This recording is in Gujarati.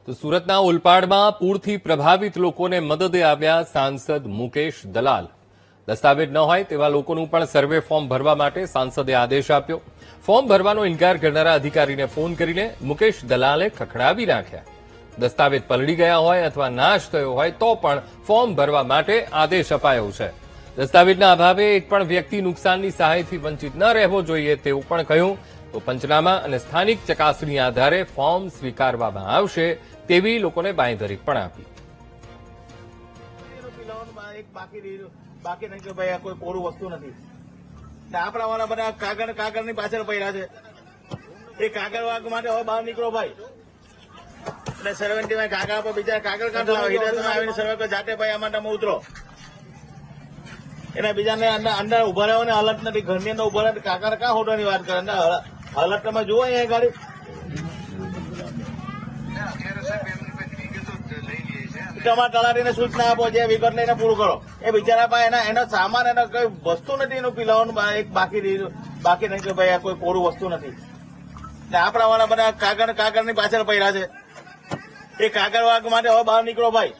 તો સુરતના ઉલપાડમાં પૂરથી પ્રભાવિત લોકોને મદદે આવ્યા સાંસદ મુકેશ દલાલ. દસ્તાવેજ ન હોય તેવા લોકોનું પણ સર્વે ફોર્મ ભરવા માટે સાંસદે આદેશ આપ્યો. ફોર્મ ભરવાનો ઇનકાર કરનારા અધિકારીને ફોન કરીને મુકેશ દલાલે ખખડાવી નાખ્યા. દસ્તાવેજ પલળી ગયા હોય અથવા નાશ થયો હોય તો પણ ફોર્મ ભરવા માટે આદેશ અપાયો છે. દસ્તાવેજના અભાવે એક પણ વ્યક્તિ નુકસાનની સહાયથી વંચિત ન રહેવો જોઈએ તેવું પણ કહ્યું. તો પંચનામા અને સ્થાનિક ચકાસણી આધારે ફોર્મ સ્વીકારવામાં આવશે તેવી લોકોને બાંયધરી પણ આપી. બાકી નહીં કે ભાઈ આ કોઈ કોરું વસ્તુ નથી. આપણા વાળા બધા કાગળની પાછળ પડ્યા છે. એ કાગળ વાગ માટે હવે બહાર નીકળો ભાઈ. એટલે સર્વેન્ટીમાં કાગળ પર બીજા કાગળ કાઢો આવીને સર્વે જાતે ભાઈ આ માટે ઉતરો. એના બીજાને અંદર ઉભા રહ્યો ને હાલત નથી. ઘરની અંદર ઉભા રહે કાગળ ક્યાં હોટોની વાત કરે. હાલત તમે જુઓ અહીંયા ગાડી તમારા તલાટીને સૂચના આપો, જે વિગત લઈને પૂરું કરો. એ બિચારા પાસે એનો સામાન એનો કઈ વસ્તુ નથી. એનું પીલાવાનું એક બાકી નહીં કે ભાઈ આ કોઈ કોરું વસ્તુ નથી. આપણા વાળા બધા કાગળની પાછળ પડ્યા છે. એ કાગળ વાગ માટે હવે બહાર નીકળો ભાઈ.